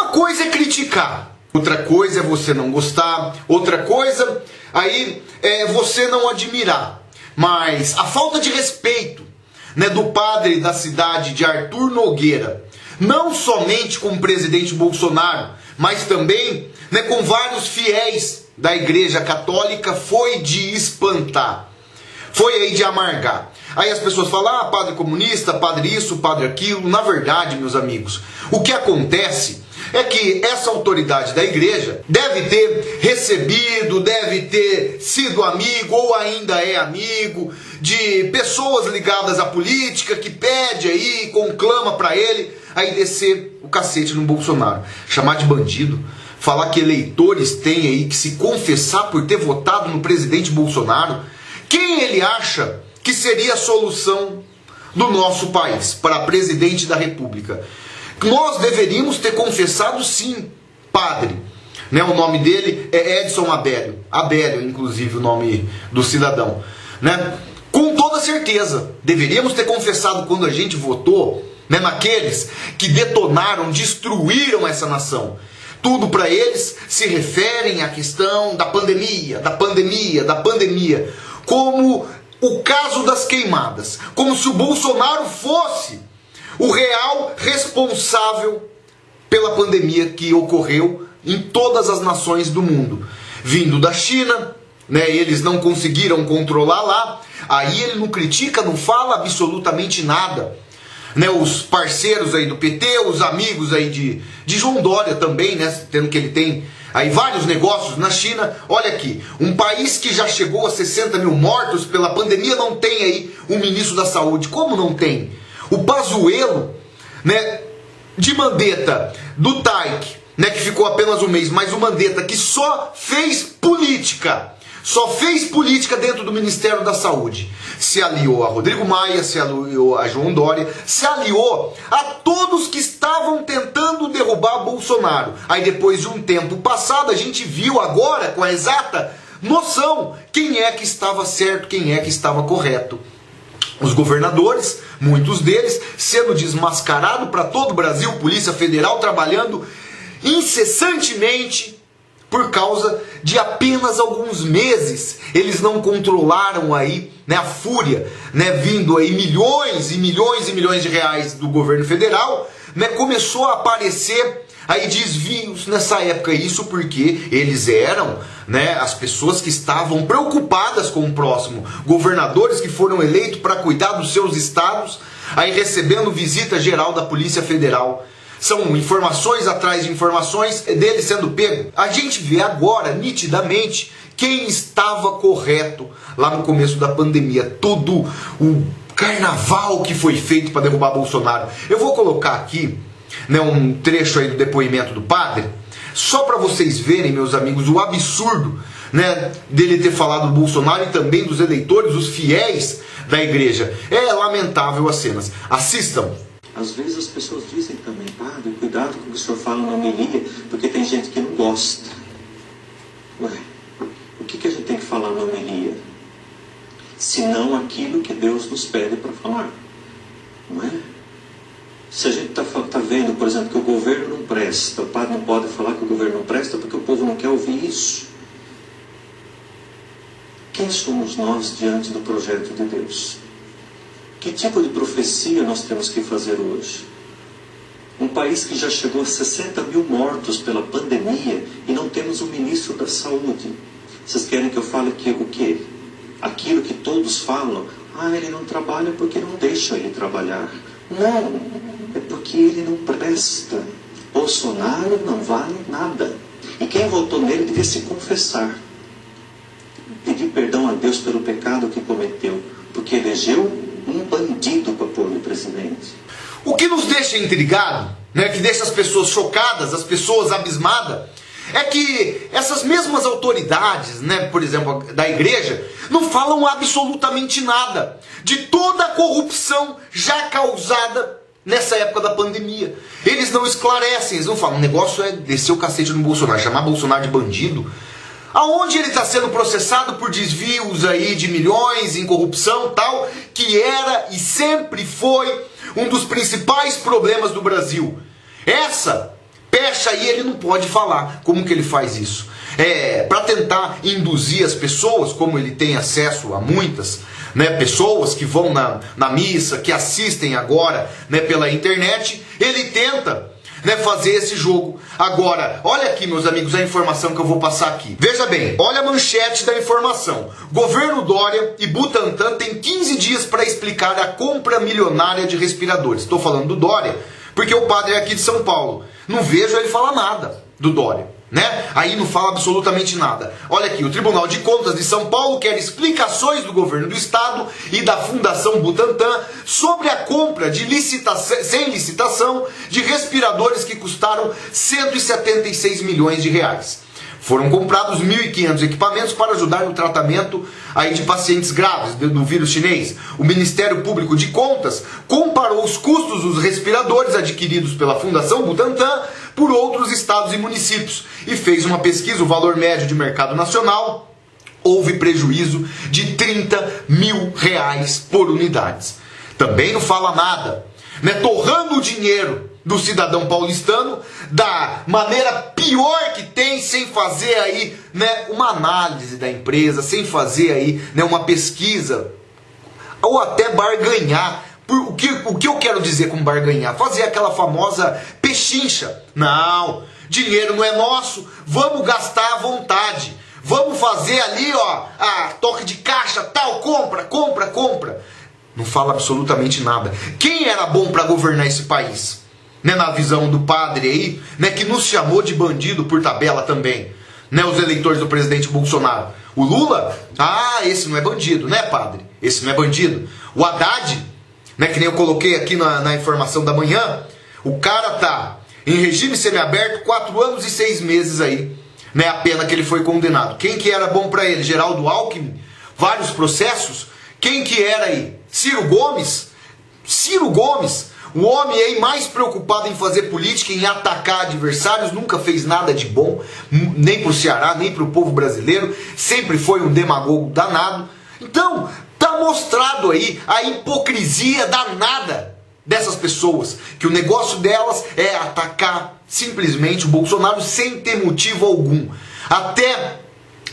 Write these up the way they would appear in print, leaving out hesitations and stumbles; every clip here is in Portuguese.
Uma coisa é criticar, outra coisa é você não gostar, outra coisa aí é você não admirar. Mas a falta de respeito, né, do padre da cidade de Arthur Nogueira, não somente com o presidente Bolsonaro, mas também, né, com vários fiéis da Igreja Católica, foi de espantar. Foi aí de amargar. Aí as pessoas falam, padre comunista, padre isso, padre aquilo. Na verdade, meus amigos, o que acontece é que essa autoridade da igreja deve ter recebido, deve ter sido amigo ou ainda é amigo de pessoas ligadas à política que pede aí, conclama para ele aí descer o cacete no Bolsonaro. Chamar de bandido, falar que eleitores têm aí que se confessar por ter votado no presidente Bolsonaro. Quem ele acha que seria a solução do nosso país para presidente da República? Nós deveríamos ter confessado sim, padre. Né, o nome dele é Edson Abélio. Abélio, inclusive, o nome do cidadão. Né? Com toda certeza, deveríamos ter confessado quando a gente votou, né, naqueles que detonaram, destruíram essa nação. Tudo para eles se referem à questão da pandemia, da pandemia, da pandemia. Como o caso das queimadas. Como se o Bolsonaro fosse o real responsável pela pandemia que ocorreu em todas as nações do mundo. Vindo da China, né, eles não conseguiram controlar lá. Aí ele não critica, não fala absolutamente nada. Né, os parceiros aí do PT, os amigos aí de João Dória também, né, tendo que ele tem aí vários negócios na China. Olha aqui, um país que já chegou a 60 mil mortos pela pandemia não tem aí um ministro da saúde. Como não tem? O Pazuello, né, de Mandetta, do Taik, né, que ficou apenas um mês, mas o Mandetta que só fez política dentro do Ministério da Saúde. Se aliou a Rodrigo Maia, se aliou a João Dória, se aliou a todos que estavam tentando derrubar Bolsonaro. Aí depois de um tempo passado, a gente viu agora com a exata noção quem é que estava certo, quem é que estava correto. Os governadores, muitos deles, sendo desmascarados para todo o Brasil, Polícia Federal trabalhando incessantemente. Por causa de apenas alguns meses, eles não controlaram aí, né, a fúria, né, vindo aí milhões e milhões e milhões de reais do governo federal, né, começou a aparecer aí desvios nessa época. Isso porque eles eram, né, as pessoas que estavam preocupadas com o próximo, governadores que foram eleitos para cuidar dos seus estados, aí recebendo visita geral da Polícia Federal. São informações atrás de informações dele sendo pego. A gente vê agora, nitidamente, quem estava correto lá no começo da pandemia. Todo o carnaval que foi feito para derrubar Bolsonaro. Eu vou colocar aqui, né, um trecho aí do depoimento do padre, só para vocês verem, meus amigos, o absurdo, né, dele ter falado do Bolsonaro e também dos eleitores, os fiéis da igreja. É lamentável as cenas. Assistam. Às vezes as pessoas dizem também, padre, cuidado com o que o senhor fala na homilia, porque tem gente que não gosta. Ué, o que a gente tem que falar na homilia? Senão aquilo que Deus nos pede para falar. Não é? Se a gente está vendo, por exemplo, que o governo não presta, o padre não pode falar que o governo não presta porque o povo não quer ouvir isso. Quem somos nós diante do projeto de Deus? Que tipo de profecia nós temos que fazer hoje? Um país que já chegou a 60 mil mortos pela pandemia e não temos um ministro da saúde. Vocês querem que eu fale que o quê? Aquilo que todos falam, ele não trabalha porque não deixa ele trabalhar. Não, é porque ele não presta. Bolsonaro não vale nada. E quem votou nele devia se confessar. Pedir perdão a Deus pelo pecado que cometeu, porque elegeu um bandido para pôr no presidente. O que nos deixa intrigado, né, que deixa as pessoas chocadas, as pessoas abismadas, é que essas mesmas autoridades, né, por exemplo, da igreja, não falam absolutamente nada de toda a corrupção já causada nessa época da pandemia. Eles não esclarecem, eles não falam, o negócio é descer o cacete no Bolsonaro, chamar Bolsonaro de bandido. Aonde ele está sendo processado por desvios aí de milhões em corrupção tal, que era e sempre foi um dos principais problemas do Brasil. Essa pecha aí ele não pode falar. Como que ele faz isso? Para tentar induzir as pessoas, como ele tem acesso a muitas, né, pessoas que vão na missa, que assistem agora, né, pela internet, ele tenta, né, fazer esse jogo. Agora, olha aqui, meus amigos, a informação que eu vou passar aqui. Veja bem, olha a manchete da informação. Governo Dória e Butantan têm 15 dias para explicar a compra milionária de respiradores. Estou falando do Dória porque o padre é aqui de São Paulo. Não vejo ele falar nada do Dória, né? Aí não fala absolutamente nada. Olha aqui, o Tribunal de Contas de São Paulo quer explicações do governo do estado e da Fundação Butantan sobre a compra de sem licitação de respiradores que custaram 176 milhões de reais. Foram comprados 1.500 equipamentos para ajudar no tratamento aí de pacientes graves do vírus chinês. O Ministério Público de Contas comparou os custos dos respiradores adquiridos pela Fundação Butantan por outros estados e municípios e fez uma pesquisa. O valor médio de mercado nacional, houve prejuízo de 30 mil reais por unidades. Também não fala nada, né? Torrando o dinheiro do cidadão paulistano da maneira pior que tem, sem fazer aí, né, uma análise da empresa, sem fazer aí, né, uma pesquisa, ou até barganhar. O que eu quero dizer com barganhar? Fazer aquela famosa pechincha. Não, dinheiro não é nosso, vamos gastar à vontade. Vamos fazer ali, ó, a toque de caixa, tal, compra. Não fala absolutamente nada. Quem era bom para governar esse país? Né, na visão do padre aí, né, que nos chamou de bandido por tabela também, né, os eleitores do presidente Bolsonaro. O Lula, esse não é bandido, né, padre? Esse não é bandido. O Haddad, né, que nem eu coloquei aqui na informação da manhã, o cara tá em regime semiaberto 4 anos e 6 meses aí, né, a pena que ele foi condenado. Quem que era bom para ele? Geraldo Alckmin, vários processos. Quem que era aí? Ciro Gomes, o homem aí mais preocupado em fazer política, em atacar adversários, nunca fez nada de bom, nem pro Ceará, nem pro povo brasileiro, sempre foi um demagogo danado. Então, tá mostrado aí a hipocrisia danada dessas pessoas, que o negócio delas é atacar simplesmente o Bolsonaro sem ter motivo algum. Até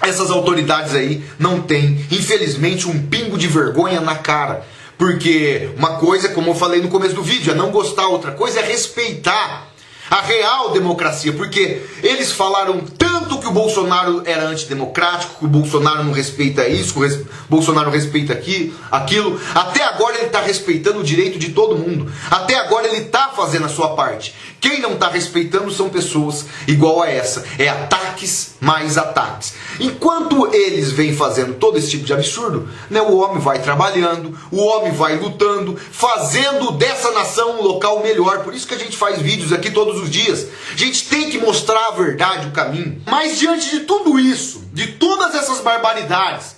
essas autoridades aí não têm, infelizmente, um pingo de vergonha na cara. Porque uma coisa, como eu falei no começo do vídeo, é não gostar, outra coisa é respeitar a real democracia. Porque eles falaram tanto que o Bolsonaro era antidemocrático, que o Bolsonaro não respeita isso, que o Bolsonaro respeita aquilo. Até agora ele está respeitando o direito de todo mundo. Até agora ele está fazendo a sua parte. Quem não está respeitando são pessoas igual a essa. É ataques mais ataques. Enquanto eles vêm fazendo todo esse tipo de absurdo, né, o homem vai trabalhando, o homem vai lutando, fazendo dessa nação um local melhor. Por isso que a gente faz vídeos aqui todos os dias. A gente tem que mostrar a verdade, o caminho. Mas diante de tudo isso, de todas essas barbaridades,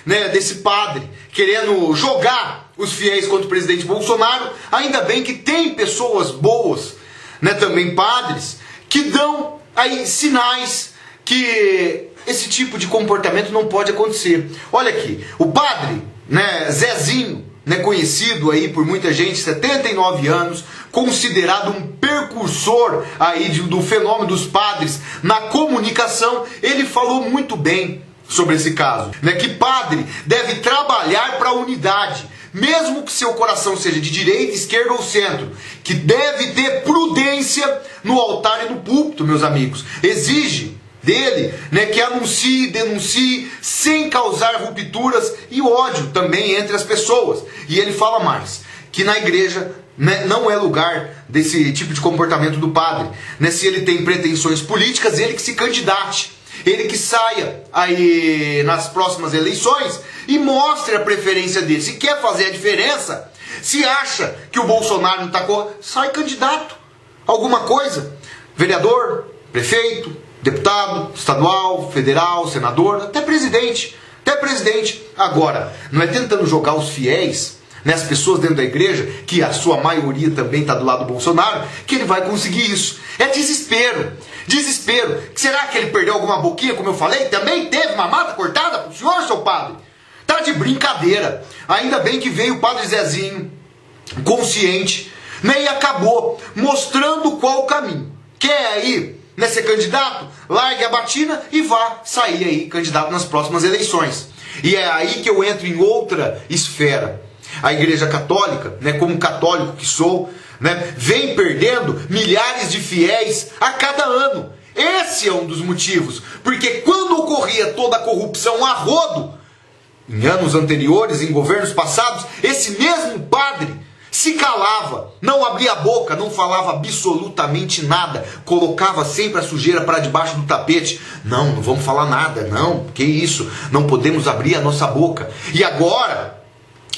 né, desse padre querendo jogar os fiéis contra o presidente Bolsonaro, ainda bem que tem pessoas boas, né, também padres, que dão aí sinais que esse tipo de comportamento não pode acontecer. Olha aqui, o padre, né, Zezinho, né, conhecido aí por muita gente, 79 anos, considerado um precursor aí do fenômeno dos padres na comunicação, ele falou muito bem sobre esse caso, né, que padre deve trabalhar para a unidade, mesmo que seu coração seja de direita, esquerda ou centro, que deve ter prudência no altar e no púlpito, meus amigos. Exige dele, né, que anuncie, denuncie, sem causar rupturas e ódio também entre as pessoas. E ele fala mais, que na igreja, né, não é lugar desse tipo de comportamento do padre, né? Se ele tem pretensões políticas, ele que se candidate, ele que saia aí nas próximas eleições e mostre a preferência dele. Se quer fazer a diferença, se acha que o Bolsonaro não está sai candidato, alguma coisa, vereador, prefeito, deputado, estadual, federal, senador, até presidente. Agora, não é tentando jogar os fiéis, né, as pessoas dentro da igreja, que a sua maioria também está do lado do Bolsonaro, que ele vai conseguir isso. É desespero. Será que ele perdeu alguma boquinha, como eu falei? Também teve mamata cortada pro senhor, seu padre? Tá de brincadeira. Ainda bem que veio o padre Zezinho, consciente, né, e acabou mostrando qual o caminho. Quer aí, né, ser candidato? Largue a batina e vá sair aí candidato nas próximas eleições. E é aí que eu entro em outra esfera. A Igreja Católica, né, como católico que sou, né, vem perdendo milhares de fiéis a cada ano. Esse é um dos motivos. Porque quando ocorria toda a corrupção a rodo, em anos anteriores, em governos passados, esse mesmo padre se calava, não abria a boca, não falava absolutamente nada, colocava sempre a sujeira para debaixo do tapete. Não vamos falar nada, não, que isso, não podemos abrir a nossa boca. E agora,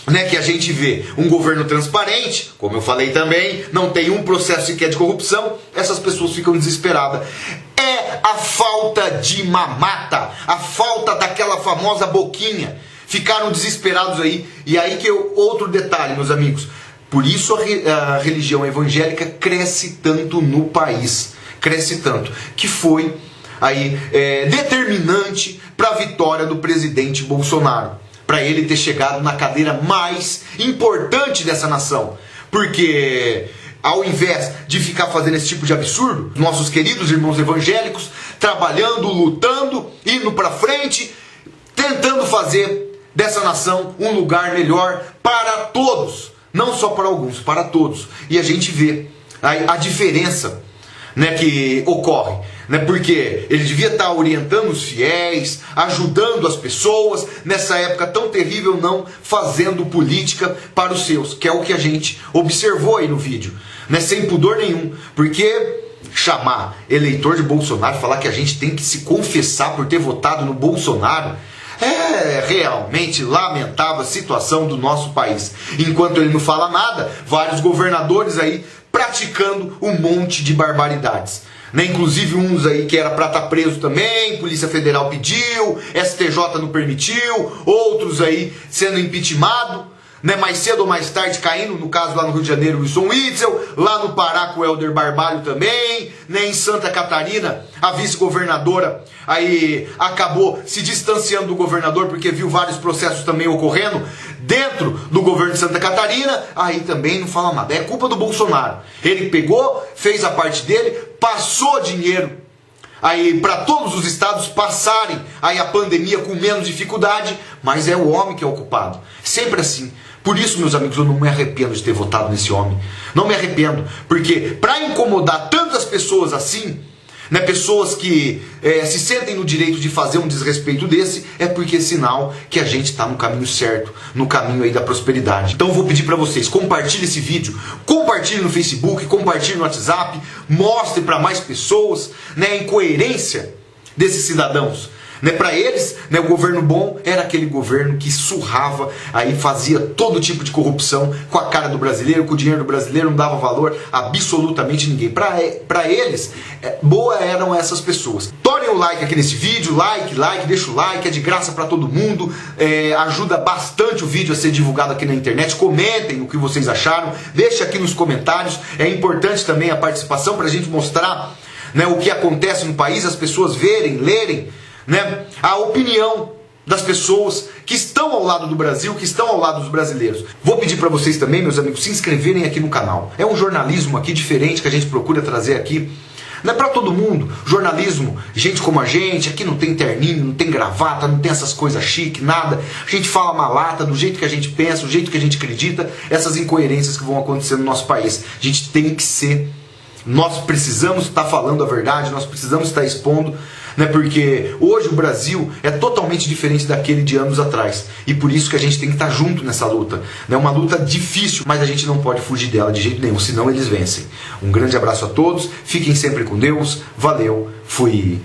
né, que a gente vê um governo transparente, como eu falei também, não tem um processo sequer de corrupção, essas pessoas ficam desesperadas. É a falta de mamata, a falta daquela famosa boquinha. Ficaram desesperados aí. E aí que outro detalhe, meus amigos. Por isso a religião evangélica cresce tanto no país. Cresce tanto. Que foi aí determinante para a vitória do presidente Bolsonaro. Para ele ter chegado na cadeira mais importante dessa nação. Porque ao invés de ficar fazendo esse tipo de absurdo, nossos queridos irmãos evangélicos trabalhando, lutando, indo para frente, tentando fazer dessa nação um lugar melhor para todos, não só para alguns, para todos. E a gente vê a diferença, né, que ocorre, né, porque ele devia estar orientando os fiéis, ajudando as pessoas nessa época tão terrível, não fazendo política para os seus, que é o que a gente observou aí no vídeo, né, sem pudor nenhum. Porque chamar eleitor de Bolsonaro, falar que a gente tem que se confessar por ter votado no Bolsonaro, é realmente lamentável a situação do nosso país. Enquanto ele não fala nada, vários governadores aí praticando um monte de barbaridades, né? Inclusive uns aí que era para estar preso também, Polícia Federal pediu, STJ não permitiu, outros aí sendo impeachment, né, mais cedo ou mais tarde caindo, no caso lá no Rio de Janeiro, Wilson Witzel, lá no Pará com o Helder Barbalho também, né, em Santa Catarina, a vice-governadora aí acabou se distanciando do governador porque viu vários processos também ocorrendo dentro do governo de Santa Catarina, aí também não fala nada, é culpa do Bolsonaro. Ele pegou, fez a parte dele, passou dinheiro aí para todos os estados passarem aí a pandemia com menos dificuldade, mas é o homem que é o culpado. Sempre assim. Por isso, meus amigos, eu não me arrependo de ter votado nesse homem. Não me arrependo, porque para incomodar tantas pessoas assim, né, pessoas que se sentem no direito de fazer um desrespeito desse, é porque é sinal que a gente está no caminho certo, no caminho aí da prosperidade. Então eu vou pedir para vocês, compartilhe esse vídeo, compartilhe no Facebook, compartilhe no WhatsApp, mostre para mais pessoas, né, a incoerência desses cidadãos. Né, para eles, né, o governo bom era aquele governo que surrava, aí fazia todo tipo de corrupção com a cara do brasileiro, com o dinheiro do brasileiro, não dava valor a absolutamente ninguém. Para eles, boa eram essas pessoas. Tornem o like aqui nesse vídeo, like, deixa o like, é de graça para todo mundo, ajuda bastante o vídeo a ser divulgado aqui na internet. Comentem o que vocês acharam, deixe aqui nos comentários, é importante também a participação para a gente mostrar, né, o que acontece no país, as pessoas verem, lerem, né, a opinião das pessoas que estão ao lado do Brasil, que estão ao lado dos brasileiros. Vou pedir para vocês também, meus amigos, se inscreverem aqui no canal. É um jornalismo aqui diferente que a gente procura trazer aqui. Não é para todo mundo. Jornalismo, gente como a gente, aqui não tem terninho, não tem gravata, não tem essas coisas chique, nada. A gente fala malata, do jeito que a gente pensa, do jeito que a gente acredita, essas incoerências que vão acontecer no nosso país. A gente tem que ser... Nós precisamos estar falando a verdade, nós precisamos estar expondo, né, porque hoje o Brasil é totalmente diferente daquele de anos atrás. E por isso que a gente tem que estar junto nessa luta. É uma luta difícil, mas a gente não pode fugir dela de jeito nenhum, senão eles vencem. Um grande abraço a todos, fiquem sempre com Deus, valeu, fui...